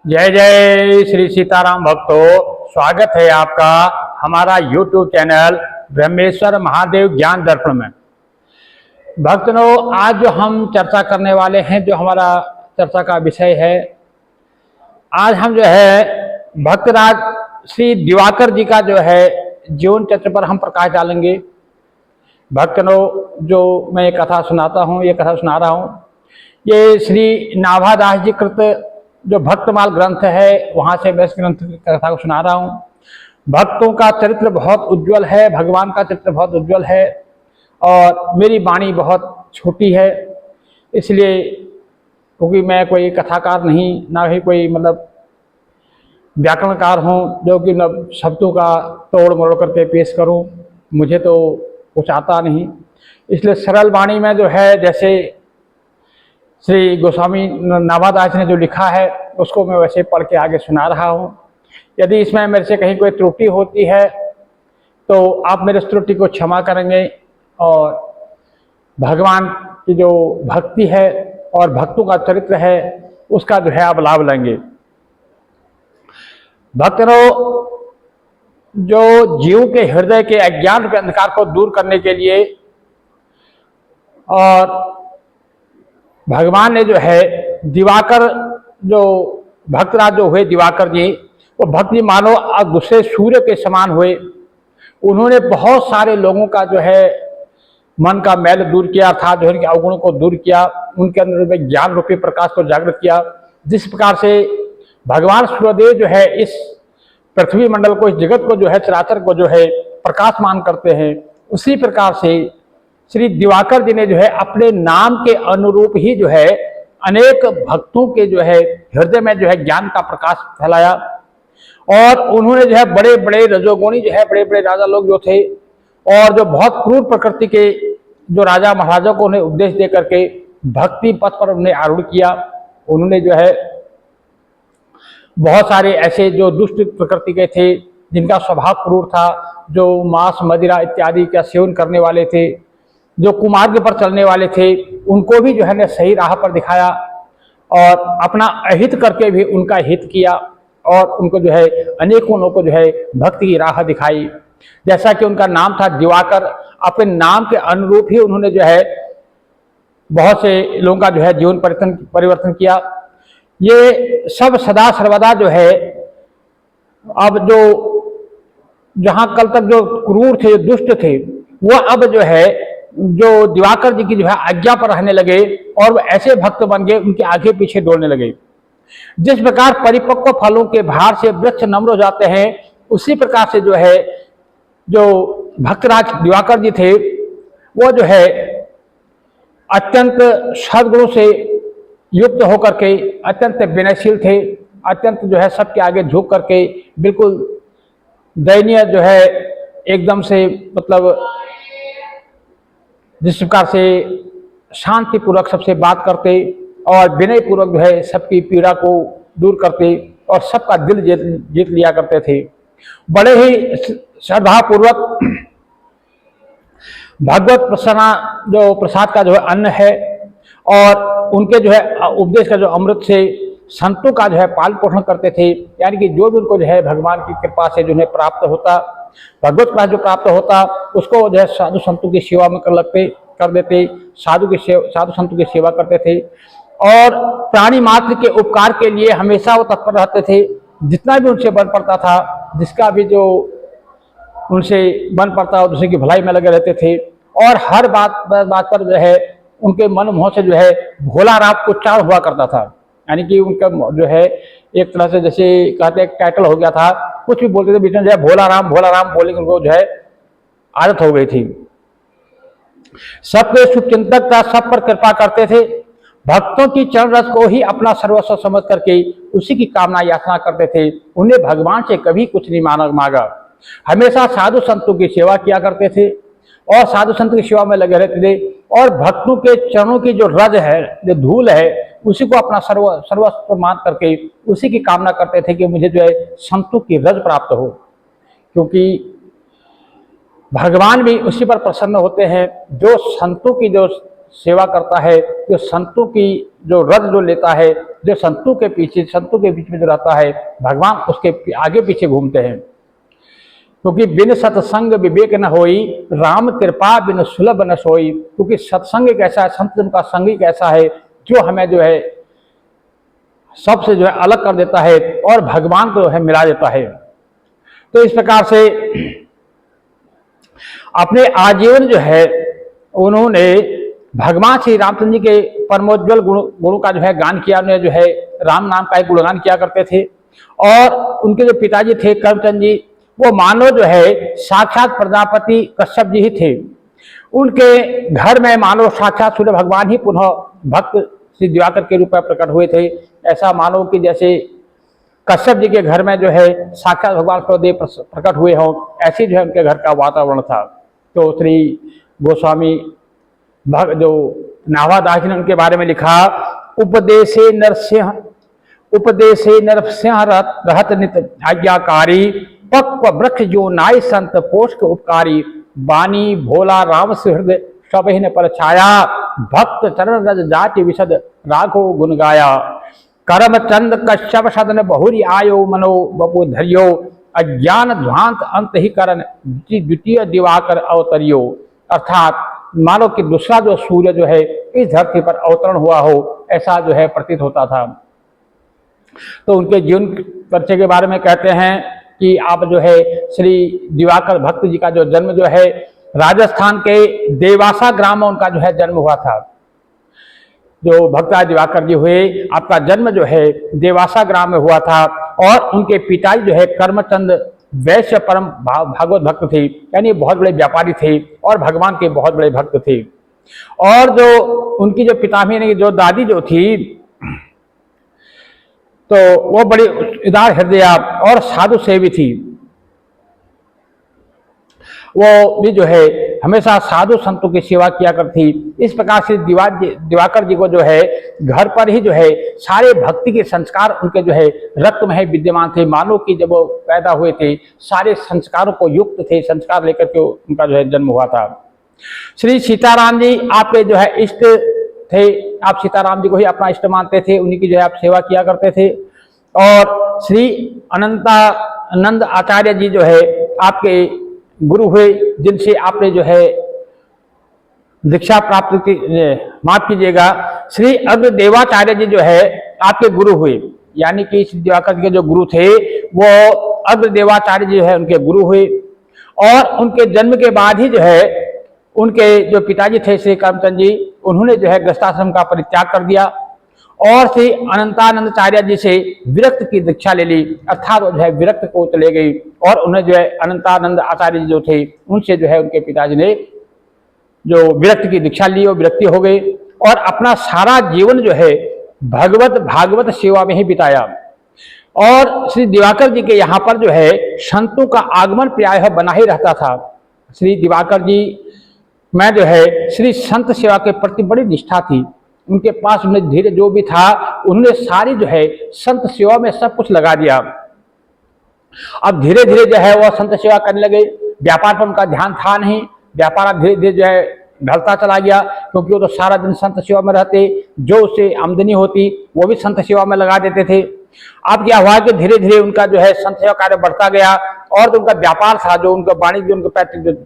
जय जय श्री सीताराम भक्तों, स्वागत है आपका हमारा YouTube चैनल ब्रह्मेश्वर महादेव ज्ञान दर्पण में। भक्तों, आज जो हम चर्चा करने वाले हैं, जो हमारा चर्चा का विषय है, आज हम जो है भक्तराज श्री दिवाकर जी का जो है जीवन चरित्र पर हम प्रकाश डालेंगे। भक्तों, जो मैं ये कथा सुनाता हूँ, ये कथा सुना रहा हूँ, ये श्री नाभादास जी कृत जो भक्तमाल ग्रंथ है, वहाँ से मैं इस ग्रंथ की कथा को सुना रहा हूँ। भक्तों का चरित्र बहुत उज्जवल है, भगवान का चरित्र बहुत उज्जवल है, और मेरी वाणी बहुत छोटी है, इसलिए क्योंकि मैं कोई कथाकार नहीं, ना ही कोई व्याकरणकार हूँ जो कि शब्दों का तोड़ मरोड़ करके पेश करूँ, मुझे तो कुछ आता नहीं। इसलिए सरल वाणी में जो है, जैसे श्री गोस्वामी नाभादास ने जो लिखा है उसको मैं वैसे पढ़ के आगे सुना रहा हूँ। यदि इसमें मेरे से कहीं कोई त्रुटि होती है तो आप मेरे इस त्रुटि को क्षमा करेंगे, और भगवान की जो भक्ति है और भक्तों का चरित्र है उसका जो है आप लाभ लेंगे। भक्तों, जो जीव के हृदय के अज्ञान के अंधकार को दूर करने के लिए और भगवान ने जो है दिवाकर, जो भक्तराज जो हुए दिवाकर जी, वो भक्ति मानो दूसरे सूर्य के समान हुए। उन्होंने बहुत सारे लोगों का जो है मन का मैल दूर किया था, जो उनके अवगुणों को दूर किया, उनके अंदर में ज्ञान रूपी प्रकाश को जागृत किया। जिस प्रकार से भगवान सूर्यदेव जो है इस पृथ्वी मंडल को, इस जगत को जो है, चराचर को जो है प्रकाशमान करते हैं, उसी प्रकार से श्री दिवाकर जी ने जो है अपने नाम के अनुरूप ही जो है अनेक भक्तों के जो है हृदय में जो है ज्ञान का प्रकाश फैलाया। और उन्होंने जो है बड़े बड़े रजोगुणी जो है, बड़े बड़े राजा लोग जो थे, और जो बहुत क्रूर प्रकृति के जो राजा महाराजा को उन्हें उपदेश दे करके भक्ति पथ पर उन्हें आरूढ़ किया। उन्होंने जो है बहुत सारे ऐसे जो दुष्ट प्रकृति के थे, जिनका स्वभाव क्रूर था, जो मांस मदिरा इत्यादि का सेवन करने वाले थे, जो कुमार्ग पर चलने वाले थे, उनको भी जो है ने सही राह पर दिखाया, और अपना अहित करके भी उनका हित किया, और उनको जो है अनेकों लोगों को जो है भक्ति की राह दिखाई। जैसा कि उनका नाम था दिवाकर, अपने नाम के अनुरूप ही उन्होंने जो है बहुत से लोगों का जो है जीवन परिवर्तन किया। ये सब सदा सर्वदा जो है, अब जो जहाँ कल तक जो क्रूर थे, दुष्ट थे, वो अब जो है जो दिवाकर जी की जो है आज्ञा पर रहने लगे, और वो ऐसे भक्त बन गए, उनके आगे पीछे दौड़ने लगे। जिस प्रकार परिपक्व फलों के भार से वृक्ष नम्र हो जाते हैं, उसी प्रकार से जो है जो भक्तराज दिवाकर जी थे, वो जो है अत्यंत सद्गुणों से युक्त होकर के अत्यंत विनयशील थे, अत्यंत जो है सबके आगे झुक करके बिल्कुल दयनीय जो है एकदम से जिस प्रकार से शांतिपूर्वक सबसे बात करते, और विनय पूर्वक जो है सबकी पीड़ा को दूर करते, और सबका दिल जीत लिया करते थे। बड़े ही श्रद्धापूर्वक भगवत प्रसन्ना जो प्रसाद का जो है अन्न है, और उनके जो है उपदेश का जो अमृत से संतों का जो है पालन पोषण करते थे। यानी कि जो भी उनको जो है भगवान की कृपा से जो है प्राप्त होता, भगवत प्रसाद जो प्राप्त होता, उसको जो है साधु संतों की सेवा में कर देते, साधु संतों की सेवा करते थे, और प्राणी मात्र के उपकार के लिए हमेशा वो तत्पर रहते थे। जितना भी उनसे बन पड़ता था, जिसका भी जो उनसे बन पड़ता, दूसरे की भलाई में लगे रहते थे, और हर बात पर जो है उनके मन मोह से जो है भोला राम उच्चारण हुआ करता था। यानी कि उनका जो है एक तरह से जैसे कहते एक टाइटल हो गया था, कुछ भी बोलते थे बीच में जो है भोला राम बोलेंगे, उनको जो है आदत हो गई थी। सबके शुभचिंतक था, सब पर कृपा करते थे, भक्तों की चरण रस को ही अपना सर्वस्व समझ करके उसी की कामना याचना करते थे। उन्हें भगवान से कभी कुछ नहीं मांगा, हमेशा साधु संतों की सेवा किया करते थे, और साधु संत की सेवा में लगे रहते थे, और भक्तों के चरणों की जो रज है, जो धूल है, उसी को अपना सर्वस्व मान करके उसी की कामना करते थे कि मुझे जो है संतों की रज प्राप्त हो, क्योंकि भगवान भी उसी पर प्रसन्न होते हैं जो संतों की जो सेवा करता है, जो संतों की जो रज जो लेता है, जो संतों के पीछे, संतों के बीच में जो रहता है, भगवान उसके आगे पीछे घूमते हैं। क्योंकि बिन सत्संग विवेक न होई, राम कृपा बिन सुलभ न सोई। क्योंकि सत्संग एक ऐसा है, संत जन का संग एक ऐसा है जो हमें जो है सबसे जो है अलग कर देता है और भगवान को जो है मिला देता है। तो इस प्रकार से अपने आजीवन जो है उन्होंने भगवान श्री रामचंद्र जी के परमोज्वल गुणों का जो है गान किया। उन्हें जो है राम नाम का एक गुणगान किया करते थे। और उनके जो पिताजी थे करमचंद जी, वो मानो जो है साक्षात प्रजापति कश्यप जी ही थे। उनके घर में मानो साक्षात सूर्य भगवान ही पुनः भक्त श्री दिवाकर के रूप में प्रकट हुए थे। ऐसा मानो कि जैसे कश्यप जी के घर में जो है साक्षात भगवान सूर्यदेव प्रकट हुए हों, ऐसी जो है उनके घर का वातावरण था। तो श्री गोस्वामी जो नाभादास जी ने उनके बारे में लिखा, उपदेशे नरसिंह रहत नित आज्ञाकारी, पक्व वृक्ष जो नाय संत पोष के उपकारी, बानी भोला राम से हृदय सबहिन पर छाया, भक्त चरण रज जाति विशद राघो गुण गाया, करम चंद कश्यप सदन बहुरी आयो, मनो बपु धरियो, अज्ञान ध्वांत अंत ही करन, द्वितीय दिवाकर अवतरियो। अर्थात मानो कि दूसरा जो सूर्य जो है इस धरती पर अवतरण हुआ हो, ऐसा जो है प्रतीत होता था। तो उनके जीवन परिचय के बारे में कहते हैं कि आप जो है श्री दिवाकर भक्त जी का जो जन्म जो है राजस्थान के देवासा ग्राम में उनका जो है जन्म हुआ था। जो भक्त दिवाकर जी हुए, आपका जन्म जो है देवासा ग्राम में हुआ था। और उनके पिताजी जो है करमचंद वैश्य परम भागवत भक्त थे, यानी बहुत बड़े व्यापारी थे और भगवान के बहुत बड़े भक्त थे। और जो उनकी जो पितामही ने जो दादी जो थी, तो वो बड़ी उदार हृदय और साधु सेवी थी। वो भी जो है हमेशा साधु संतों की सेवा किया करती। इस प्रकार से दिवाकर जी को जो है घर पर ही जो है सारे भक्ति के संस्कार उनके जो है रक्त में विद्यमान थे। मानो कि जब वो पैदा हुए थे सारे संस्कारों को युक्त थे, संस्कार लेकर के उनका जो है जन्म हुआ था। श्री सीताराम जी आपके जो है इष्ट थे। आप सीताराम जी को ही अपना इष्ट मानते थे, उन्हीं की जो है आप सेवा किया करते थे। और श्री अनंतानंद आचार्य जी जो है आपके गुरु हुए, जिनसे आपने जो है दीक्षा प्राप्त की। माफ कीजिएगा, श्री अग्रदेवाचार्य जी जो है आपके गुरु हुए, यानी कि श्री दिवाकर के जो गुरु थे वो अग्रदेवाचार्य जी जो है उनके गुरु हुए। और उनके जन्म के बाद ही जो है उनके जो पिताजी थे श्री करमचंद जी, उन्होंने जो है गृहस्थाश्रम का परित्याग कर दिया और श्री अनंतानंदाचार्य जी से विरक्त की दीक्षा ले ली। अर्थात वो जो है विरक्त को चले गई और उन्हें जो है अनंतानंद आचार्य जी जो थे उनसे जो है उनके पिताजी ने जो विरक्त की दीक्षा ली, वो विरक्ति हो गई और अपना सारा जीवन जो है भागवत सेवा में ही बिताया। और श्री दिवाकर जी के यहाँ पर जो है संतों का आगमन प्रायः बना ही रहता था। श्री दिवाकर जी में जो है श्री संत सेवा के प्रति बड़ी निष्ठा थी। उनके पास उन्हें धीरे जो भी था उन्होंने सारी जो है संत सेवा में सब कुछ लगा दिया। अब धीरे धीरे जो है वह संत सेवा करने लगे। व्यापार पर उनका ध्यान था नहीं, व्यापार अब धीरे धीरे जो है ढलता चला गया, क्योंकि वो तो सारा दिन संत सेवा में रहते, जो उससे आमदनी होती वो भी संत सेवा में लगा देते थे। अब क्या हुआ कि धीरे धीरे उनका जो है संत सेवा कार्य बढ़ता गया और जो उनका व्यापार था, जो उनका वाणिज्य, उनका पैतृक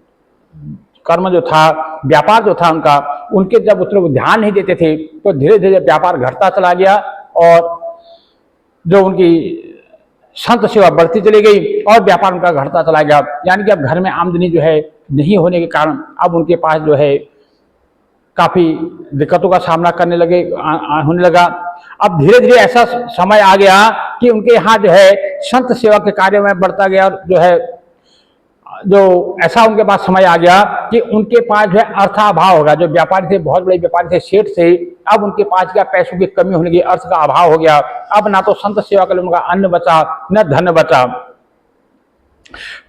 कर्म जो था, व्यापार जो था उनका, उनके जब उतने ध्यान नहीं देते थे तो धीरे धीरे व्यापार घटता चला गया और जो उनकी संत सेवा बढ़ती चली गई और व्यापार उनका घटता चला गया। यानी कि अब घर में आमदनी जो है नहीं होने के कारण अब उनके पास जो है काफी दिक्कतों का सामना करने लगे होने लगा। अब धीरे धीरे ऐसा समय आ गया कि उनके यहाँ जो है संत सेवा के कार्य में बढ़ता गया और जो ऐसा उनके पास समय आ गया कि उनके पास जो है अर्थाभाव होगा। जो व्यापारी थे, बहुत बड़े व्यापारी थे, सेठ थे, अब उनके पास क्या पैसों की कमी होने की, अर्थ का अभाव हो गया। अब ना तो संत सेवा के लिए उनका अन्न बचा न धन बचा।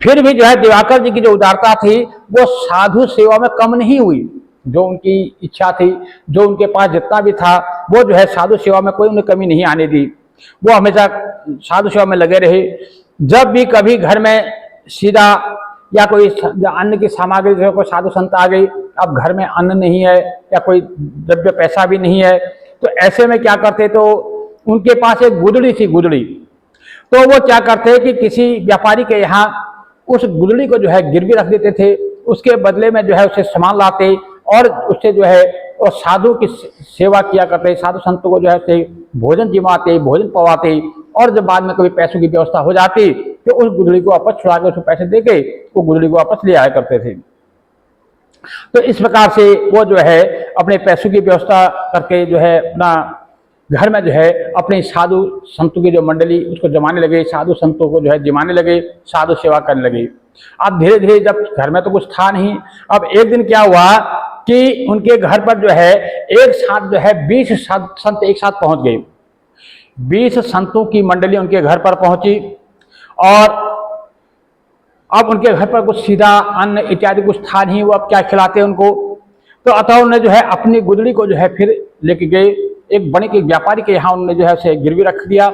फिर भी जो है दिवाकर जी की जो उदारता थी वो साधु सेवा में कम नहीं हुई। जो उनकी इच्छा थी, जो उनके पास जितना भी था, वो जो है साधु सेवा में कोई उन्हें कमी नहीं आने दी। वो हमेशा साधु सेवा में लगे रहे। जब भी कभी घर में सीधा या कोई अन्न की सामग्री जो कोई साधु संत आ गई, अब घर में अन्न नहीं है या कोई द्रव्य पैसा भी नहीं है, तो ऐसे में क्या करते, तो उनके पास एक गुदड़ी थी, गुदड़ी। तो वो क्या करते कि किसी व्यापारी के यहाँ उस गुदड़ी को जो है गिरवी रख देते थे, उसके बदले में जो है उसे सामान लाते और उससे जो है वो साधु की सेवा किया करते, साधु संतों को जो है भोजन जिमाते, भोजन पवाते, और जब बाद में कभी पैसों की व्यवस्था हो जाती तो उस गुदड़ी को वापस छुड़ा के उसको पैसे देके वो गुदड़ी को वापस ले आया करते थे। तो इस प्रकार से वो जो है अपने पैसों की व्यवस्था करके जो है अपना घर में जो है अपनी साधु संतों की जो मंडली उसको जमाने लगे, साधु संतों को जो है जिमाने लगे, साधु सेवा करने लगे। अब धीरे धीरे जब घर में तो कुछ था नहीं, अब एक दिन क्या हुआ कि उनके घर पर जो है एक साथ जो है 20 संत एक साथ पहुंच गए। 20 संतों की मंडली उनके घर पर पहुंची और अब उनके घर पर कुछ सीधा अन्न इत्यादि कुछ था नहीं, वो अब क्या खिलाते उनको। तो अतः उन्होंने जो है अपनी गुदड़ी को जो है फिर लेके गए एक बड़े के व्यापारी के यहाँ, उन्होंने जो है उसे गिरवी रख दिया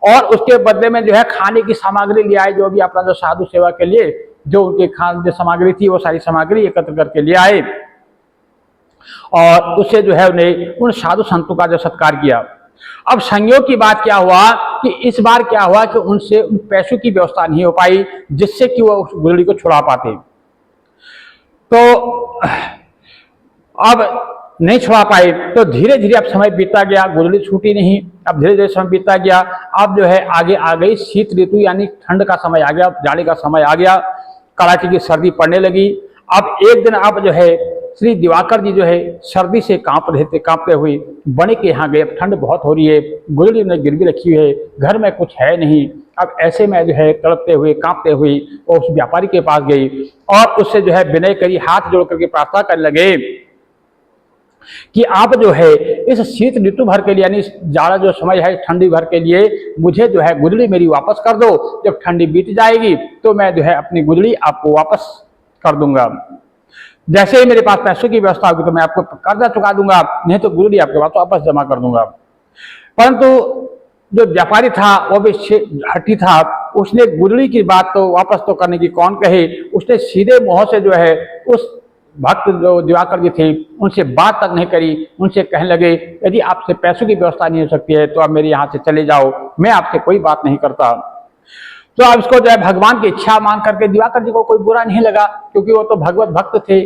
और उसके बदले में जो है खाने की सामग्री ले आए, जो भी अपना जो साधु सेवा के लिए जो उनके खाने की सामग्री थी वो सारी सामग्री एकत्र करके ले आए और उससे जो है उन्हें उन साधु संतों का जो सत्कार किया। अब संयोग की बात क्या हुआ कि इस बार क्या हुआ कि उनसे उन पैसों की व्यवस्था नहीं हो पाई जिससे कि वो उस गुदड़ी को छुड़ा पाते। तो अब नहीं छुड़ा पाए, तो धीरे धीरे अब समय बीतता गया, गुदड़ी छूटी नहीं। अब धीरे धीरे समय बीतता गया, अब जो है आगे आ गई शीत ऋतु, यानी ठंड का समय आ गया, जाड़े का समय आ गया, कड़ाके की सर्दी पड़ने लगी। अब एक दिन अब जो है श्री दिवाकर जी जो है सर्दी से कांपते हुए बड़े के यहाँ गए। अब ठंड बहुत हो रही है, गुदड़ी ने गिरवी रखी है, घर में कुछ है नहीं। अब ऐसे में जो है तड़पते हुए कांपते हुए वो उस व्यापारी के पास गई और उससे जो है विनय करी, हाथ जोड़ करके प्रार्थना करने लगे कि आप जो है इस शीत ऋतु भर के लिए, यानी जाड़ा जो समय है ठंडी भर के लिए मुझे जो है गुदड़ी मेरी वापस कर दो। जब ठंडी बीत जाएगी तो मैं जो है अपनी गुदड़ी आपको वापस कर दूंगा। जैसे ही मेरे पास पैसों की व्यवस्था होगी तो मैं आपको कर्जा चुका दूंगा, नहीं तो गुदड़ी आपके पास वापस जमा कर दूंगा। परंतु जो व्यापारी था वो भी हट्टी था, उसने गुदड़ी की बात तो वापस तो करने की कौन कहे, उसने सीधे मुंह से जो है उस भक्त जो दिवाकर जी थे उनसे बात तक नहीं करी। उनसे कहने लगे यदि आपसे पैसों की व्यवस्था नहीं हो सकती है तो आप मेरे यहाँ से चले जाओ, मैं आपसे कोई बात नहीं करता। तो अब इसको जो है भगवान की इच्छा मान करके दिवाकर जी को कोई बुरा नहीं लगा, क्योंकि वो तो भगवत भक्त थे।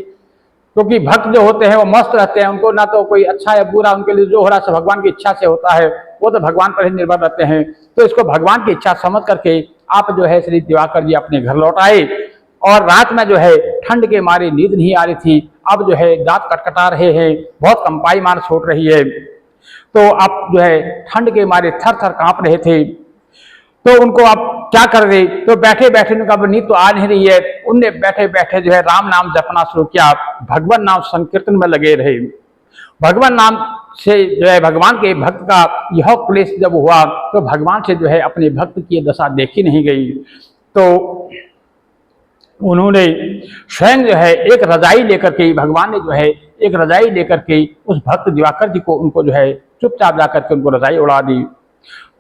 क्योंकि भक्त जो होते हैं वो मस्त रहते हैं, उनको ना तो कोई अच्छा या बुरा, उनके लिए जो हो रहा है भगवान की इच्छा से होता है, वो तो भगवान पर ही निर्भर रहते हैं। तो इसको भगवान की इच्छा समझ करके आप जो है श्री दिवाकर जी अपने घर लौट आए और रात में जो है ठंड के मारे नींद नहीं आ रही थी। अब जो है दांत कटकटा रहे हैं, बहुत कंपाई मार छोड़ रही है, तो आप जो है ठंड के मारे थर थर कांप रहे थे। तो उनको आप क्या कर रहे, तो बैठे बैठे उनका नींद तो आ नहीं रही है, उनने बैठे बैठे जो है राम नाम जपना शुरू किया, भगवान नाम संकीर्तन में लगे रहे। भगवान नाम से जो है भगवान के भक्त का यह क्लेश जब हुआ तो भगवान से जो है अपने भक्त की दशा देखी नहीं गई। तो उन्होंने स्वयं जो है एक रजाई लेकर के, भगवान ने जो है एक रजाई लेकर के उस भक्त दिवाकर जी को, उनको जो है चुपचाप जाकर के उनको रजाई उड़ा दी।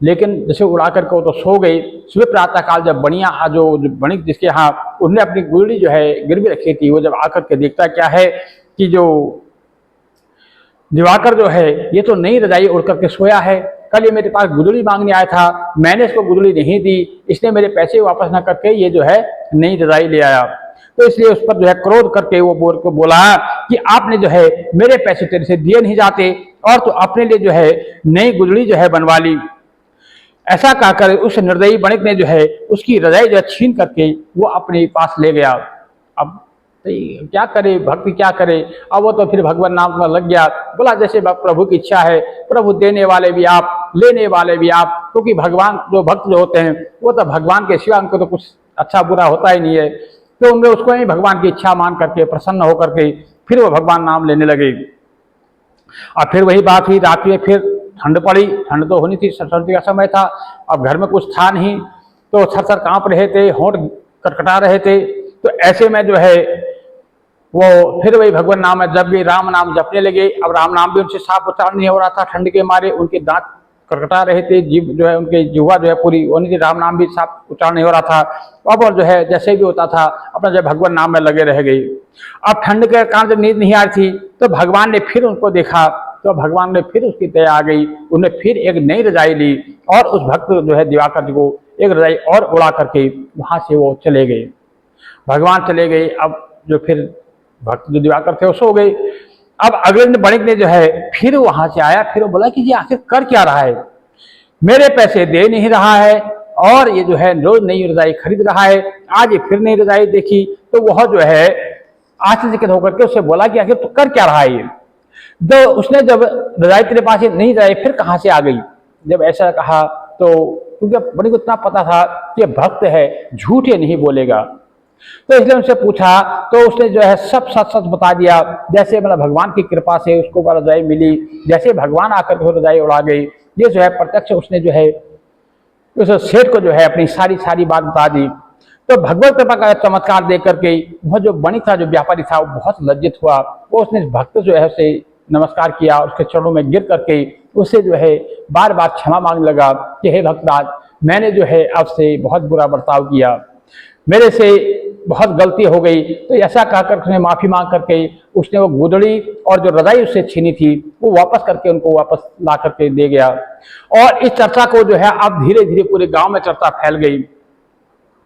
लेकिन जैसे उड़ा करके वो तो सो गई। सुबह प्रातः काल जब बनिया जो बणिक जिसके यहाँ उन्होंने अपनी गुदड़ी जो है गिरवी रखी थी, वो जब आकर के देखता क्या है कि जो दिवाकर जो है ये तो नई रजाई उड़ करके सोया है, कल ये मेरे पास गुदड़ी मांगने आया था, मैंने इसको गुदड़ी नहीं दी, इसने मेरे पैसे वापस न करके ये जो है नई रजाई ले आया। तो इसलिए उस पर जो है क्रोध करके वो बोल को बोला कि आपने जो है मेरे पैसे तेरे से दिए नहीं जाते और तो अपने लिए जो है नई गुदड़ी जो है बनवा ली। ऐसा कहकर उस निर्दयी बणिक ने जो है उसकी रजाई जो है छीन करके वो अपने पास ले गया। अब क्या करे भक्ति, क्या करे, अब वो तो फिर भगवान नाम में लग गया। बोला जैसे प्रभु की इच्छा है, प्रभु देने वाले भी आप, लेने वाले भी आप, क्योंकि भगवान जो भक्त जो होते हैं वो तो भगवान के सिवा उनको तो कुछ अच्छा बुरा होता ही नहीं है। तो उनने उसको ही भगवान की इच्छा मान करके प्रसन्न होकर के फिर वो भगवान नाम लेने लगे। और फिर वही बात हुई, रात में फिर ठंड पड़ी, ठंड तो होनी थी, सर्दी का समय था, अब घर में कुछ था नहीं, तो थर कांप रहे थे, होंठ कटकटा रहे थे। तो ऐसे में जो है वो फिर वही भगवान नाम जब भी राम नाम जपने लगे। अब राम नाम भी उनसे साफ उच्चारण नहीं हो रहा था ठंड के मारे, उनके दांत करकटा रहे थे, जीव जो है उनके जिह्वा जो है पूरी वो नहीं थी, राम नाम भी साफ उच्चारण नहीं हो रहा था। अब और जो है जैसे भी होता था अपना जो भगवान नाम में लगे रह गई। अब ठंड के कारण जब नींद नहीं आ रही थी तो भगवान ने फिर उनको देखा, तो भगवान ने फिर उसकी दया आ गई, उन्हें फिर एक नई रजाई ली और उस भक्त जो है दिवाकर जी को एक रजाई और उड़ा करके वहां से वो चले गए। भगवान चले गए। अब जो फिर भक्त जो दिवाकर थे वो सो गए। अब अगले दिन बणिक ने जो है फिर वहां से आया, फिर वो बोला कि ये आखिर कर क्या रहा है, मेरे पैसे दे नहीं रहा है और ये जो है रोज नई रजाई खरीद रहा है, आज ये फिर नई रजाई देखी। तो वह जो है आश्चर्यचकित होकर के उससे बोला कि आखिर तू कर क्या रहा है ये। तो उसने जब रजाई तेरे पास नहीं रजाई फिर कहां से आ गई, जब ऐसा कहा तो क्योंकि बड़ी को इतना पता था कि भक्त है, झूठ ये नहीं बोलेगा, तो इसलिए उनसे पूछा तो उसने जो है सब सच सच बता दिया। जैसे मतलब भगवान की कृपा से उसको रजाई मिली, जैसे भगवान आकर के रजाई उड़ा गई, ये जो है प्रत्यक्ष उसने जो है उस सेठ को जो है अपनी सारी बात बता दी। तो भगवत कृपा का चमत्कार देख करके वह जो बणिक था, जो व्यापारी था, वो बहुत लज्जित हुआ। वो उसने भक्त जो है उसे नमस्कार किया, उसके चरणों में गिर करके उससे जो है बार बार क्षमा मांगने लगा कि हे भक्तराज, मैंने जो है आपसे बहुत बुरा बर्ताव किया, मेरे से बहुत गलती हो गई। तो ऐसा कहकर उसने माफी मांग करके उसने वो गुदड़ी और जो रजाई उससे छीनी थी वो वापस करके उनको वापस ला करके दे गया। और इस चर्चा को जो है अब धीरे धीरे पूरे गांव में चर्चा फैल गई।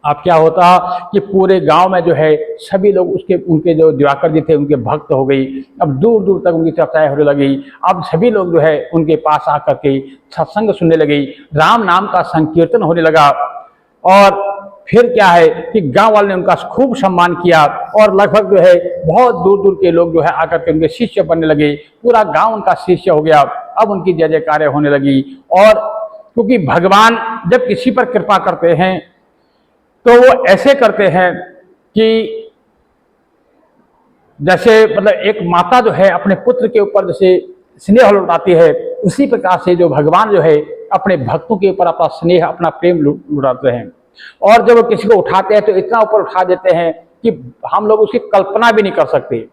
अब क्या होता कि पूरे गांव में जो है सभी लोग उनके जो दिवाकर जी थे उनके भक्त हो गई। अब दूर दूर तक उनकी चर्चाएं होने लगी। अब सभी लोग जो है उनके पास आकर के सत्संग सुनने लगे, राम नाम का संकीर्तन होने लगा। और फिर क्या है कि गांव वाले ने उनका खूब सम्मान किया और लगभग जो है बहुत दूर दूर के लोग जो है आकर के उनके शिष्य बनने लगे। पूरा गांव उनका शिष्य हो गया। अब उनकी जय जयकारें होने लगी। और क्योंकि भगवान जब किसी पर कृपा करते हैं तो वो ऐसे करते हैं कि जैसे मतलब एक माता जो है अपने पुत्र के ऊपर जैसे स्नेह लुटाती है, उसी प्रकार से जो भगवान जो है अपने भक्तों के ऊपर अपना स्नेह अपना प्रेम लुटाते हैं। और जब वो किसी को उठाते हैं तो इतना ऊपर उठा देते हैं कि हम लोग उसकी कल्पना भी नहीं कर सकते।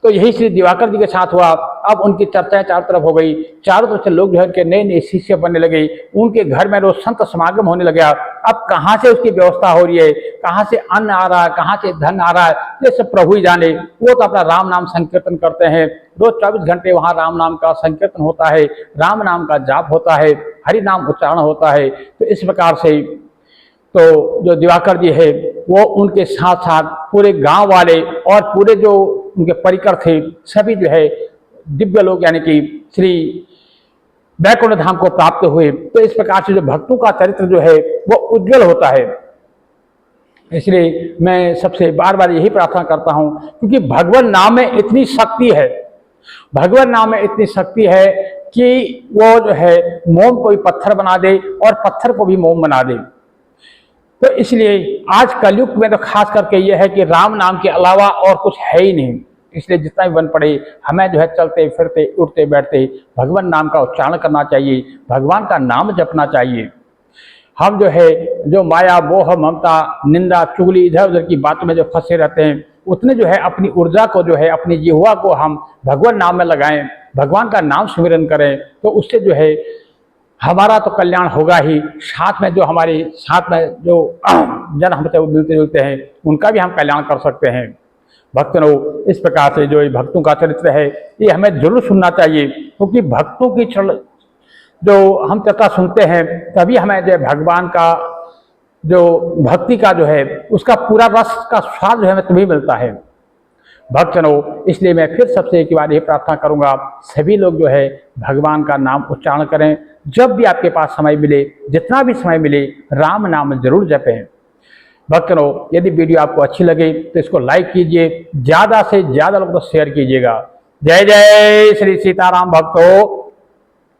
तो यही श्री दिवाकर जी के साथ हुआ। अब उनकी चर्चाएं चारों तरफ हो गई, चारों तरफ से लोग जो है उनके नए नए शिष्य बनने लगे, उनके घर में रोज संत समागम होने लगा। अब कहाँ से उसकी व्यवस्था हो रही है, कहाँ से अन्न आ रहा है, कहाँ से धन आ रहा है, ये सब प्रभु ही जाने। वो तो अपना राम नाम संकीर्तन करते हैं, रोज 24 घंटे वहाँ राम नाम का संकीर्तन होता है, राम नाम का जाप होता है, हरि नाम उच्चारण होता है। तो इस प्रकार से तो जो दिवाकर जी है वो उनके साथ साथ पूरे गांव वाले और पूरे जो उनके परिकर थे सभी जो है दिव्य लोग यानी कि श्री वैकुंठ धाम को प्राप्त हुए। तो इस प्रकार से जो भक्तों का चरित्र जो है वो उज्जवल होता है। इसलिए मैं सबसे बार बार यही प्रार्थना करता हूं, क्योंकि भगवान नाम में इतनी शक्ति है, भगवान नाम में इतनी शक्ति है कि वो जो है मोम को भी पत्थर बना दे और पत्थर को भी मोम बना दे। तो इसलिए आज कलयुग में तो खास करके यह है कि राम नाम के अलावा और कुछ है ही नहीं। इसलिए जितना भी बन पड़े हमें जो है चलते फिरते उठते बैठते भगवान नाम का उच्चारण करना चाहिए, भगवान का नाम जपना चाहिए। हम जो है जो माया मोह ममता निंदा चुगली इधर उधर की बातों में जो फंसे रहते हैं, उतने जो है अपनी ऊर्जा को जो है अपनी जिह्वा को हम भगवान नाम में लगाएं, भगवान का नाम स्मरण करें। तो उससे जो है हमारा तो कल्याण होगा ही, साथ में जो हमारे साथ में जो जन हमसे मिलते जुलते हैं उनका भी हम कल्याण कर सकते हैं। भक्तों, इस प्रकार से जो भक्तों का चरित्र है ये हमें जरूर सुनना चाहिए, क्योंकि भक्तों की जो हम चर्चा सुनते हैं तभी हमें जो भगवान का जो भक्ति का जो है उसका पूरा रस का स्वाद जो है हमें तभी मिलता है। भक्तजनों, इसलिए मैं फिर सबसे एक बार ये प्रार्थना करूंगा, सभी लोग जो है भगवान का नाम उच्चारण करें। जब भी आपके पास समय मिले, जितना भी समय मिले, राम नाम जरूर जपें। भक्तजनों, यदि वीडियो आपको अच्छी लगे तो इसको लाइक कीजिए, ज़्यादा से ज़्यादा लोगों को शेयर कीजिएगा। जय जय श्री सीताराम भक्तों।